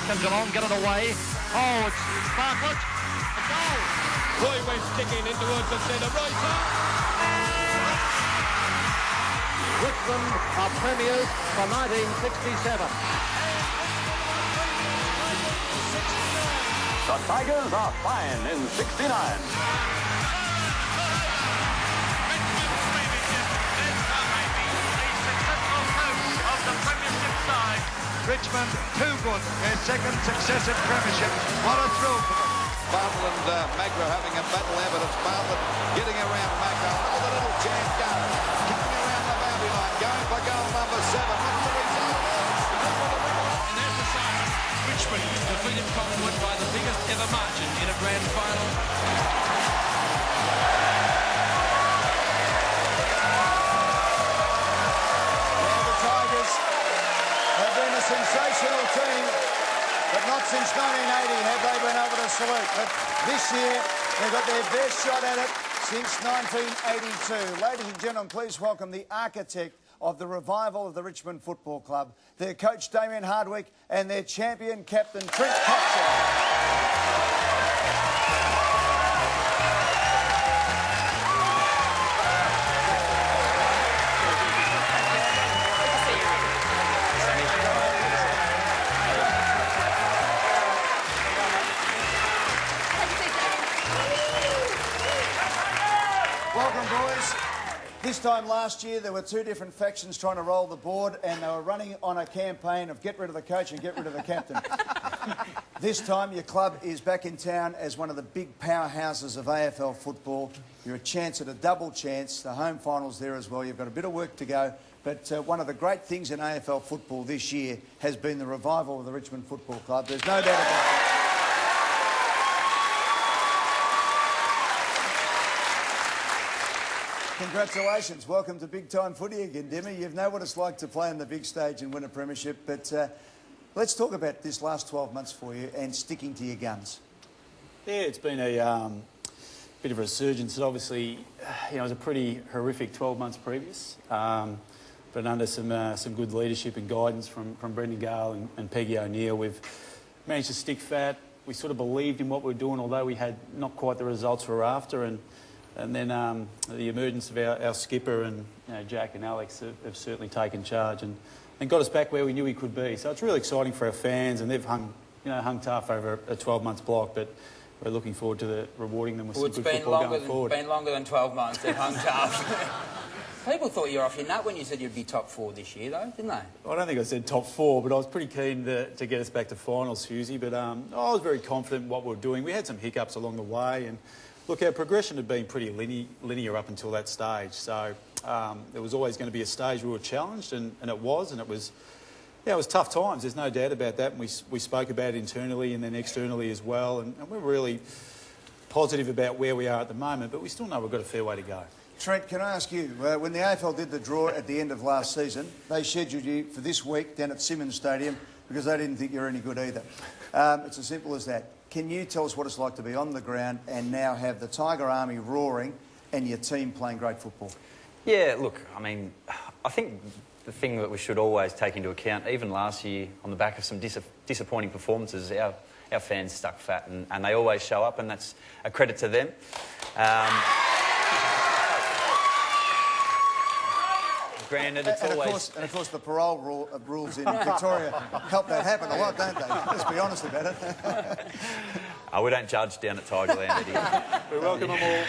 comes along, get it away. Oh, it's Bartlett. A goal. Roy went sticking in towards the centre. Right side. Richmond are premiers for 1967. The Tigers are fine in 69. Richmond, too good. Their second successive premiership. What a thrill for them. Bartlett and Magro having a battle there, but it's Bartlett getting around Magro. Look at the little jam go. Coming around the boundary line, going for goal number 7. What's the result? And there's the sign. Richmond defeated Collingwood by the biggest ever margin in a grand final. Sensational team, but not since 1980 have they been able to salute. But this year, they've got their best shot at it since 1982. Ladies and gentlemen, please welcome the architect of the revival of the Richmond Football Club, their coach Damien Hardwick and their champion captain Trent Cotchin. This time last year, there were two different factions trying to roll the board, and they were running on a campaign of get rid of the coach and get rid of the captain. This time, your club is back in town as one of the big powerhouses of AFL football. You're a chance at a double chance. The home final's there as well. You've got a bit of work to go. But one of the great things in AFL football this year has been the revival of the Richmond Football Club. There's no doubt about that. Congratulations. Welcome to big time footy again, Demi. You know what it's like to play on the big stage and win a premiership, but let's talk about this last 12 months for you and sticking to your guns. Yeah, it's been a bit of a resurgence. It obviously, it was a pretty horrific 12 months previous, but under some good leadership and guidance from Brendan Gale and Peggy O'Neill, we've managed to stick fat. We sort of believed in what we were doing, although we had not quite the results we were after, and then the emergence of our skipper and Jack and Alex have certainly taken charge and got us back where we knew we could be. So it's really exciting for our fans, and they've hung tough over a 12-month block, but we're looking forward to rewarding them with some good football going forward. It's been longer than 12 months. They've hung tough. People thought you were off your nut when you said you'd be top 4 this year, though, didn't they? I don't think I said top 4, but I was pretty keen to get us back to finals, Susie. But I was very confident in what we were doing. We had some hiccups along the way, and look, our progression had been pretty linear up until that stage. So there was always going to be a stage we were challenged, and it was tough times. There's no doubt about that. And we spoke about it internally and then externally as well. And we're really positive about where we are at the moment, but we still know we've got a fair way to go. Trent, can I ask you, when the AFL did the draw at the end of last season, they scheduled you for this week down at Simmons Stadium because they didn't think you were any good either. It's as simple as that. Can you tell us what it's like to be on the ground and now have the Tiger Army roaring and your team playing great football? Yeah, look, I mean, I think the thing that we should always take into account, even last year on the back of some disappointing performances, our fans stuck fat and they always show up, and that's a credit to them. Granted, it's always... Of course, the parole rules in Victoria help that happen a lot, don't they? Let's be honest about it. We don't judge down at Tigerland here. We welcome them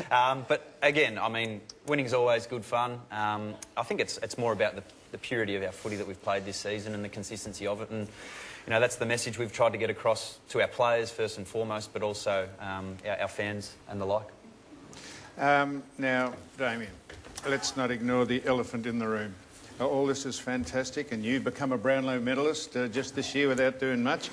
all. But again, I mean, winning's always good fun. I think it's more about the purity of our footy that we've played this season and the consistency of it. And, that's the message we've tried to get across to our players first and foremost, but also our fans and the like. Now, Damien, let's not ignore the elephant in the room. All this is fantastic, and you've become a Brownlow medalist just this year without doing much.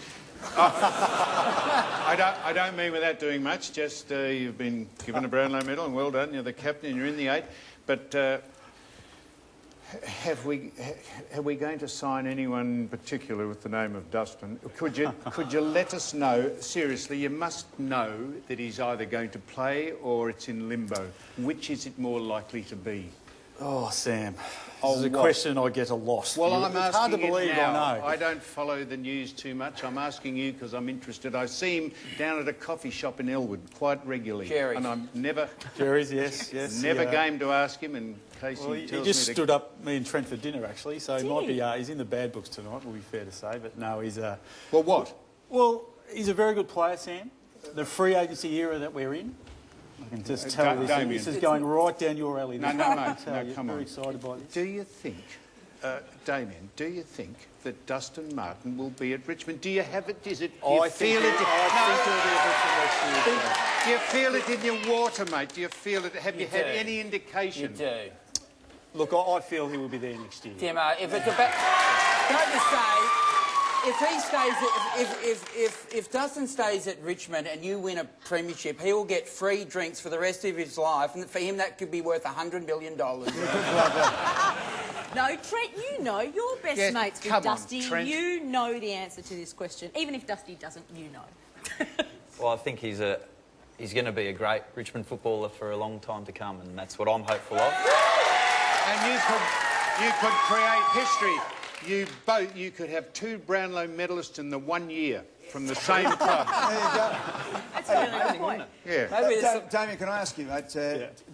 I don't mean without doing much, just you've been given a Brownlow medal, and well done, you're the captain and you're in the 8. But have we going to sign anyone in particular with the name of Dustin? Could you let us know, seriously, you must know that he's either going to play or it's in limbo. Which is it more likely to be? Oh, Sam. Oh, This is a what? question I get a lot. Well, I'm It's hard to asking believe, it now. I know. I don't follow the news too much. I'm asking you because I'm interested. I see him down at a coffee shop in Elwood quite regularly. Jerry's. And I'm never Yes. never yeah. game to ask him in case Well, he he tells just me to... stood up me and Trent for dinner, actually, so he might be... he's in the bad books tonight, will be fair to say, but no, he's... Well, what? Well, he's a very good player, Sam. The free agency era that we're in, I can just tell you Damien. this is going right down your alley. No, Come come very on. excited by this. Do you think, Damien, do you think that Dustin Martin will be at Richmond? Do you have it? Is it? Do you feel it? Do you feel it in your water, mate? Do you feel it? Have you had any indication? You do. Look, I feel he will be there next year. Timo, if it's about... Can I just say... If he stays, if Dustin stays at Richmond and you win a premiership, he will get free drinks for the rest of his life, and for him that could be worth $100 million. No, Trent, you know, you're best mates with Dusty. You know the answer to this question. Even if Dusty doesn't, you know. Well, I think he's going to be a great Richmond footballer for a long time to come, and that's what I'm hopeful of. And you could create history. You could have 2 Brownlow medalists in the 1 year from the same club. There you go. That's a really good point. Yeah. Damien, can I ask you, mate,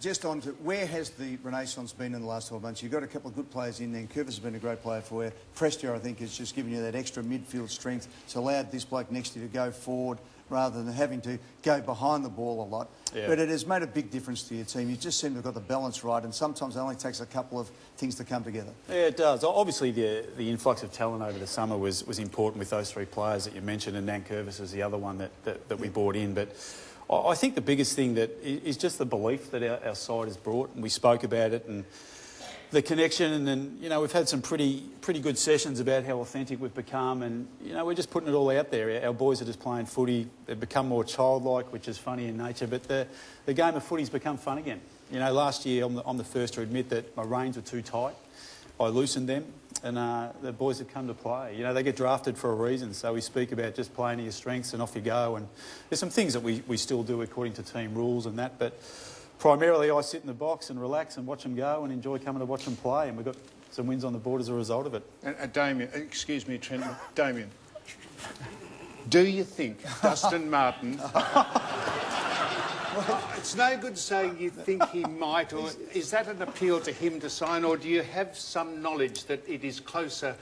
just on to where has the renaissance been in the last 12 months? You've got a couple of good players in there. Curvis has been a great player for you. Prestia, I think, has just given you that extra midfield strength. It's allowed this bloke next to you to go forward rather than having to go behind the ball a lot. Yeah. But it has made a big difference to your team. You just seem to have got the balance right, and sometimes it only takes a couple of things to come together. Yeah, it does. Obviously, the influx of talent over the summer was important with those 3 players that you mentioned, and Nan Curvis is the other one that we brought in. But I think the biggest thing that is just the belief that our side has brought, and we spoke about it, and the connection, and then, you know, we've had some pretty good sessions about how authentic we've become, and, you know, we're just putting it all out there. Our boys are just playing footy. They've become more childlike, which is funny in nature, but the game of footy's become fun again. You know, last year I'm the first to admit that my reins were too tight. I loosened them, and the boys have come to play. You know, they get drafted for a reason, so we speak about just playing to your strengths and off you go, and there's some things that we still do according to team rules and that, but primarily I sit in the box and relax and watch them go and enjoy coming to watch them play, and we've got some wins on the board as a result of it. Damien, excuse me, Trent, Damien, do you think Dustin Martin... It's no good saying you think he might, or is that an appeal to him to sign, or do you have some knowledge that it is closer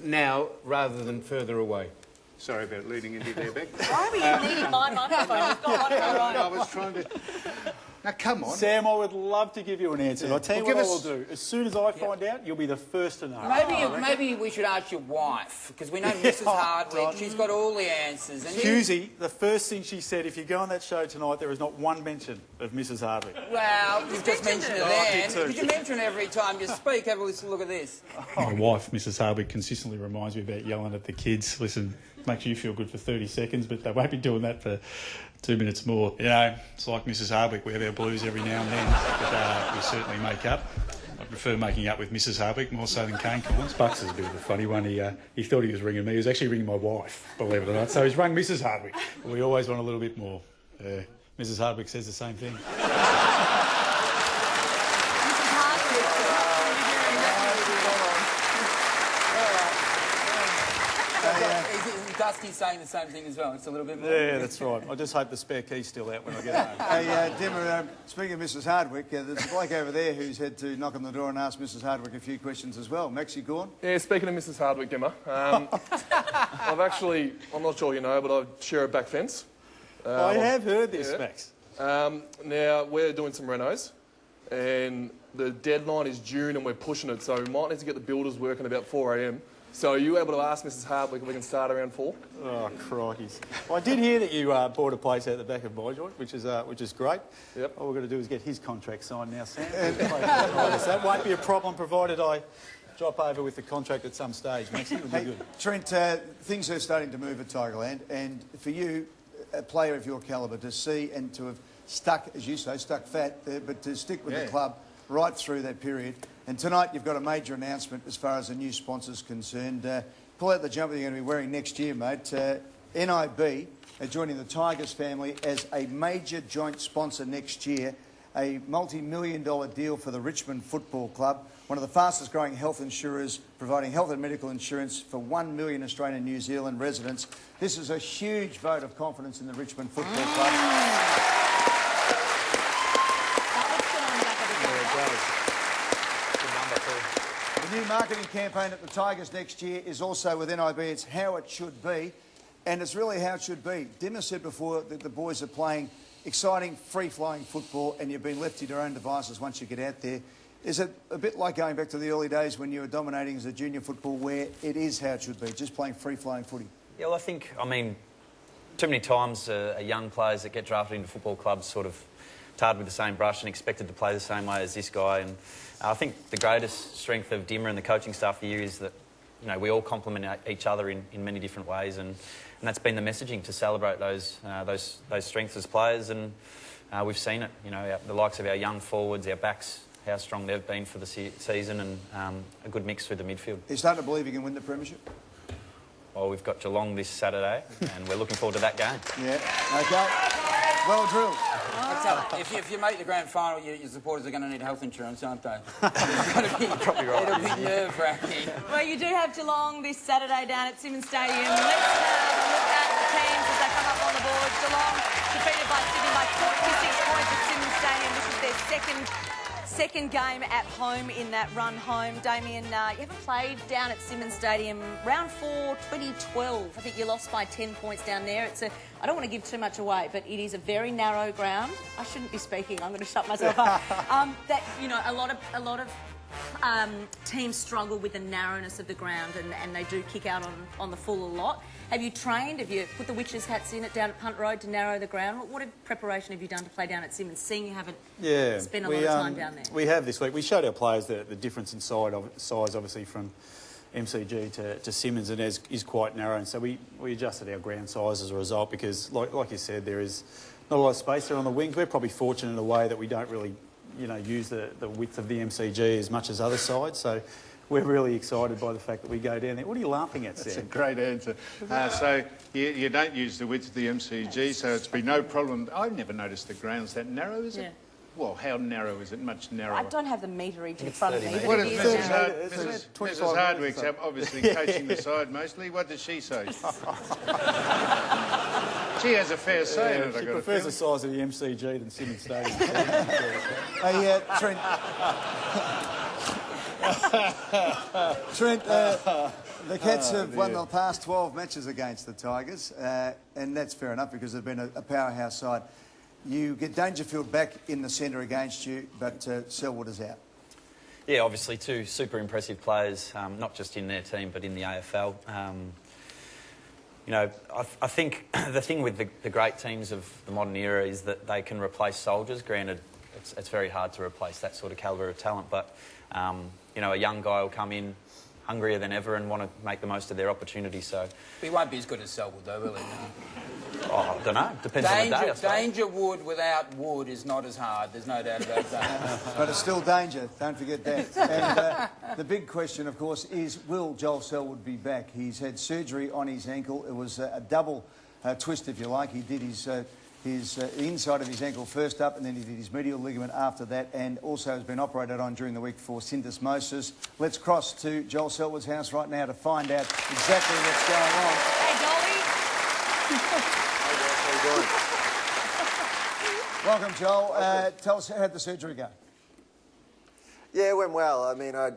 now rather than further away? Sorry about leading into there, Beck. Why were you needing my microphone? I've got one of my own. I was trying to... Now, come on. Sam, I would love to give you an answer. I'll tell you what I will do. As soon as I find out, you'll be the first to know. Maybe we should ask your wife, because we know Mrs. Hardwick. She's got all the answers. And Husey, the first thing she said, if you go on that show tonight, there is not one mention of Mrs. Hardwick. Well, you've just mentioned it then. You mention it every time you speak. Have a look at this. My wife, Mrs. Hardwick, consistently reminds me about yelling at the kids. Listen, makes you feel good for 30 seconds, but they won't be doing that for 2 minutes more. You know, it's like Mrs. Hardwick. We have our blues every now and then, but we certainly make up. I prefer making up with Mrs. Hardwick more so than Kane Collins. Bucks is a bit of a funny one. He thought he was ringing me. He was actually ringing my wife, believe it or not. So he's rung Mrs. Hardwick. We always want a little bit more. Mrs. Hardwick says the same thing. Dusty's saying the same thing as well. It's a little bit more. Yeah, that's right. I just hope the spare key's still out when I get home. Hey, Dimmer, speaking of Mrs. Hardwick, there's a bloke over there who's had to knock on the door and ask Mrs. Hardwick a few questions as well. Maxie Gorn? Yeah, speaking of Mrs. Hardwick, Dimmer, I'm not sure you know, but I share a back fence. I have heard this, Max. Now, we're doing some renos, and the deadline is June, and we're pushing it, so we might need to get the builders working about 4 a.m. So are you able to ask Mrs. Hardwick if we can start around 4? Oh, crikey. I did hear that you bought a place out the back of my joint, which is great. Yep. All we've got to do is get his contract signed now, Sam. That won't be a problem, provided I drop over with the contract at some stage. Makes it be good. Trent, things are starting to move at Tigerland, and for you, a player of your calibre, to see and to have stuck, as you say, stuck fat, but to stick with the club right through that period. And tonight you've got a major announcement as far as the new sponsors concerned. Pull out the jumper you're going to be wearing next year, mate. NIB are joining the Tigers family as a major joint sponsor next year. a multi-million-dollar deal for the Richmond Football Club, one of the fastest-growing health insurers, providing health and medical insurance for 1 million Australian and New Zealand residents. This is a huge vote of confidence in the Richmond Football Club. The new marketing campaign at the Tigers next year is also with NIB. It's how it should be, and it's really how it should be. Dimmer said before that the boys are playing exciting, free-flowing football, and you've been left to your own devices once you get out there. Is it a bit like going back to the early days when you were dominating as a junior football, where it is how it should be, just playing free-flowing footy? Yeah, well, I mean, too many times young players that get drafted into football clubs sort of tarred with the same brush and expected to play the same way as this guy. And I think the greatest strength of Dimmer and the coaching staff for you is that, you know, we all complement each other in many different ways, and that's been the messaging, to celebrate those strengths as players. And we've seen it, you know, the likes of our young forwards, our backs, how strong they've been for the season, and a good mix through the midfield. Are you starting to believe you can win the premiership? Well, we've got Geelong this Saturday, and we're looking forward to that game. Yeah, OK. Well drilled. If you make the grand final, your supporters are going to need health insurance, aren't they? It'll be nerve-wracking. Well, you do have Geelong this Saturday down at Simmons Stadium. Let's have a look at the teams as they come up on the board. Geelong defeated by Sydney by 46 points at Simmons Stadium. This is their second game at home in that run home. Damien, you haven't played down at Simmons Stadium. Round 4, 2012. I think you lost by 10 points down there. I don't want to give too much away, but it is a very narrow ground. I shouldn't be speaking. I'm going to shut myself up. A lot of teams struggle with the narrowness of the ground, and they do kick out on the full a lot. Have you trained? Have you put the witches' hats in it down at Punt Road to narrow the ground? What preparation have you done to play down at Simmons, seeing you haven't spent a lot of time down there? We have this week. We showed our players the difference in size, obviously, from MCG to Simmons, and is quite narrow. And so we adjusted our ground size as a result, because, like you said, there is not a lot of space there on the wings. We're probably fortunate in a way that we don't really, use the width of the MCG as much as other sides. So we're really excited by the fact that we go down there. What are you laughing at, Sam? That's a great answer. So you don't use the width of the MCG, so it's been no problem. I've never noticed the ground's that narrow, is it? Yeah. Well, how narrow is it? Much narrower. I don't have the meterage in front of me. What is Mrs. Hardwick's obviously coaching the side mostly. What does she say? She has a fair say in it, She prefers the size of the MCG than Simmons Stadium. Hey, Trent. Trent, the Cats have won the past 12 matches against the Tigers, and that's fair enough because they've been a powerhouse side. You get Dangerfield back in the centre against you, but Selwood is out. Yeah, obviously two super impressive players, not just in their team but in the AFL. I think the thing with the great teams of the modern era is that they can replace soldiers. Granted, it's very hard to replace that sort of calibre of talent, but a young guy will come in hungrier than ever and want to make the most of their opportunity. So he won't be as good as Selwood, though, will he? Oh, I don't know. Depends on the day, I suppose. Danger wood without wood is not as hard. There's no doubt about that. But it's still danger. Don't forget that. And the big question, of course, is will Joel Selwood be back? He's had surgery on his ankle. It was a double twist, if you like. He did his inside of his ankle first up, and then he did his medial ligament after that, and also has been operated on during the week for syndesmosis. Let's cross to Joel Selwood's house right now to find out exactly what's going on. Hey, Dolly. How you doing? Welcome, Joel. Tell us, how did the surgery go? Yeah, it went well. I mean, I had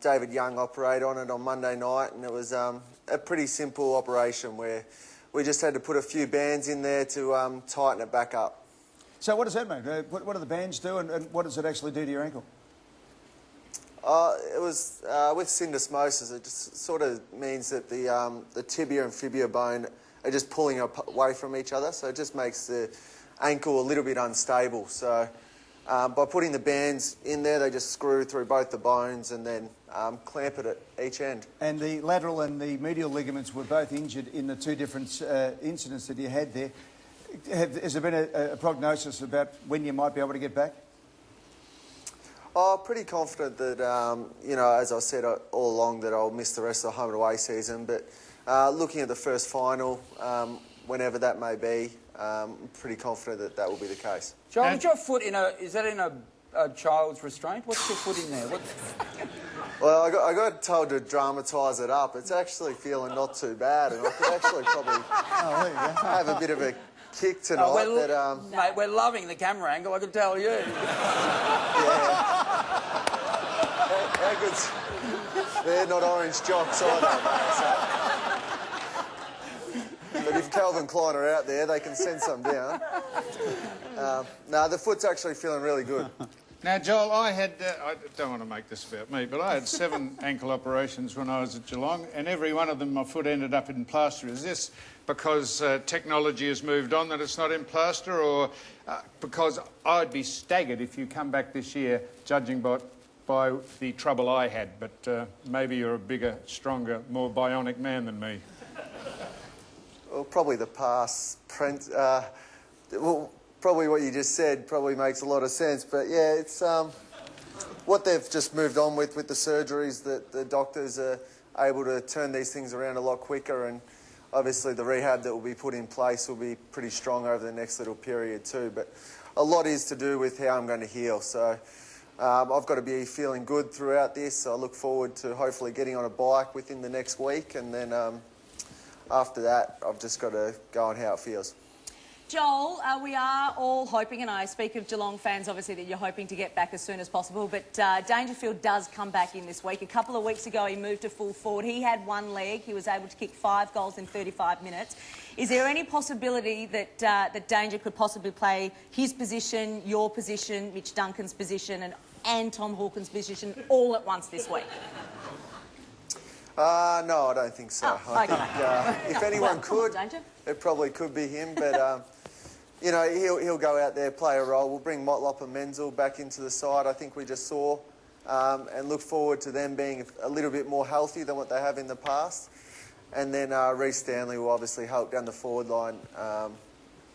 David Young operate on it on Monday night, and it was a pretty simple operation where we just had to put a few bands in there to tighten it back up. So what does that mean? What do the bands do, and what does it actually do to your ankle? It was with syndesmosis. It just sort of means that the tibia and fibula bone are just pulling away from each other, so it just makes the ankle a little bit unstable. So by putting the bands in there, they just screw through both the bones and then clamp it at each end. And the lateral and the medial ligaments were both injured in the two different incidents that you had there. Has there been a prognosis about when you might be able to get back? Oh, pretty confident that, as I said all along, that I'll miss the rest of the home and away season. But looking at the first final, whenever that may be. I'm pretty confident that that will be the case. Joel, is your foot in a child's restraint? What's your foot in there? Well, I got told to dramatise it up. It's actually feeling not too bad, and I could actually probably have a bit of a kick tonight. Mate, we're loving the camera angle, I can tell you. How good's... They're not orange jocks either, mate, so... But if Calvin Klein are out there, they can send some down. No, the foot's actually feeling really good. Now, Joel, I don't want to make this about me, but I had 7 ankle operations when I was at Geelong, and every one of them my foot ended up in plaster. Is this because technology has moved on that it's not in plaster, or because I'd be staggered if you come back this year, judging by the trouble I had, but maybe you're a bigger, stronger, more bionic man than me. Well, probably the past print... probably what you just said probably makes a lot of sense, but yeah, it's what they've just moved on with the surgeries, that the doctors are able to turn these things around a lot quicker, and obviously the rehab that will be put in place will be pretty strong over the next little period too, but a lot is to do with how I'm going to heal, so I've got to be feeling good throughout this, so I look forward to hopefully getting on a bike within the next week, and then after that I've just got to go on how it feels. Joel, we are all hoping, and I speak of Geelong fans, obviously, that you're hoping to get back as soon as possible, but Dangerfield does come back in this week. A couple of weeks ago, he moved to full forward. He had one leg. He was able to kick 5 goals in 35 minutes. Is there any possibility that that Danger could possibly play his position, your position, Mitch Duncan's position, and Tom Hawkins' position all at once this week? No, I don't think so. Oh, I okay. think if anyone could, Danger. it probably could be him, but... you know, he'll go out there, play a role. We'll bring Motlop and Menzel back into the side, I think we just saw, and look forward to them being a little bit more healthy than what they have in the past. And then Reece Stanley will obviously help down the forward line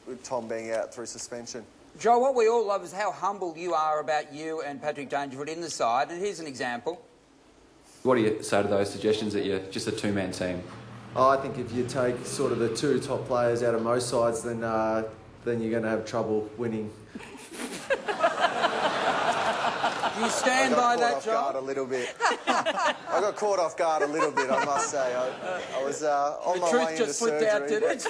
with Tom being out through suspension. Joe, what we all love is how humble you are about you and Patrick Dangerfield in the side, and here's an example. What do you say to those suggestions that you're just a two-man team? Oh, I think if you take sort of the 2 top players out of most sides, then you're going to have trouble winning. Do you stand by that, Joel? I got caught off guard a little bit. I got caught off guard a little bit, I must say. I was on my way into surgery. The truth just slipped out, did it?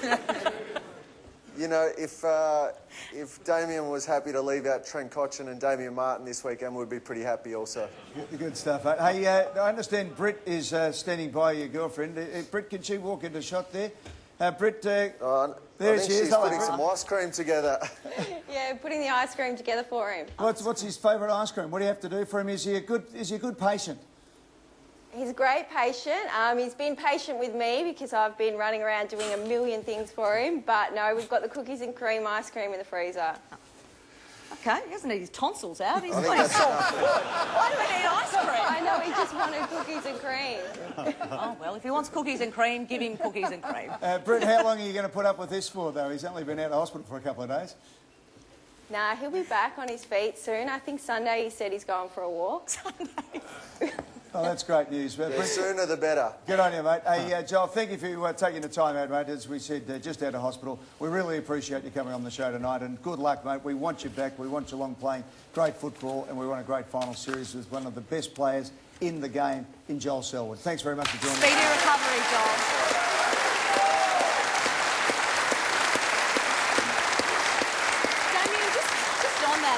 You know, if Damien was happy to leave out Trent Cotchin and Damien Martin this weekend, we'd be pretty happy also. Good stuff. Hey, I understand Britt is standing by your girlfriend. Britt, can she walk into shot there? Britt, there she is. She's putting some ice cream together. Yeah, putting the ice cream together for him. What's his favourite ice cream? What do you have to do for him? Is he a good patient? He's a great patient. He's been patient with me because I've been running around doing a million things for him. But no, we've got the cookies and cream ice cream in the freezer. Okay, he doesn't need his tonsils out. He's playing soft food. Why do we need ice cream? I know, he just wanted cookies and cream. Oh, well, if he wants cookies and cream, give him cookies and cream. Britt, how long are you going to put up with this for, though? He's only been out of hospital for a couple of days. Nah, he'll be back on his feet soon. I think Sunday he said he's going for a walk. Sunday. Oh, that's great news. The sooner the better. Good on you, mate. Hey, Joel, thank you for taking the time out, mate. As we said, just out of hospital. We really appreciate you coming on the show tonight, and good luck, mate. We want you back. We want Geelong playing great football, and we want a great final series with one of the best players in the game, in Joel Selwood. Thanks very much for joining us. Speedy recovery, Joel.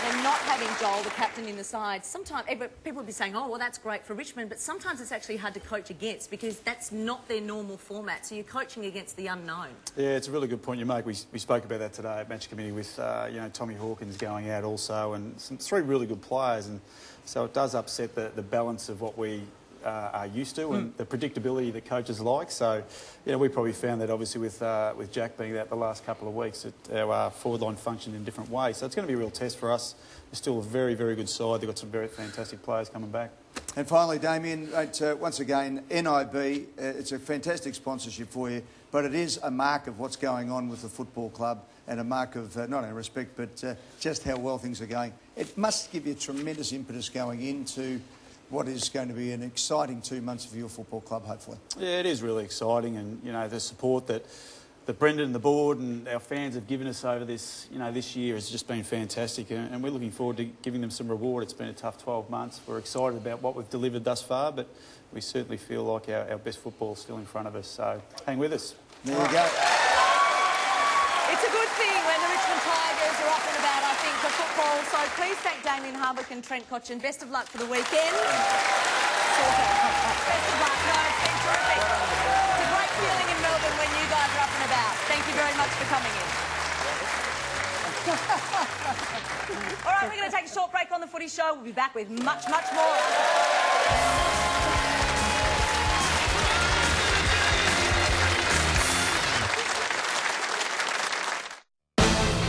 And not having Joel, the captain, in the side, sometimes people would be saying, oh, well, that's great for Richmond, but sometimes it's actually hard to coach against because that's not their normal format, so you're coaching against the unknown. Yeah, it's a really good point you make. We spoke about that today at Match Committee with, Tommy Hawkins going out also, and 3 really good players, and so it does upset the balance of what we are used to and the predictability that coaches like. So, we probably found that obviously with Jack being out the last couple of weeks, that our forward line functioned in different ways. So it's going to be a real test for us. They're still a very, very good side. They've got some very fantastic players coming back. And finally, Damien, once again, NIB, it's a fantastic sponsorship for you, but it is a mark of what's going on with the football club and a mark of not only respect, but just how well things are going. It must give you tremendous impetus going into what is going to be an exciting 2 months for your football club, hopefully. Yeah, it is really exciting, and, the support that that Brendan and the board and our fans have given us over this, this year has just been fantastic, and we're looking forward to giving them some reward. It's been a tough 12 months. We're excited about what we've delivered thus far, but we certainly feel like our best football is still in front of us. So hang with us. There you go. It's a good thing when the Richmond Tigers are up and about, I think, for football. So please thank Damien Hardwick and Trent Cotchin. Best of luck for the weekend. Best of luck. No, it's been terrific. It's a great feeling in Melbourne when you guys are up and about. Thank you very much for coming in. All right, we're going to take a short break on the Footy Show. We'll be back with much, much more.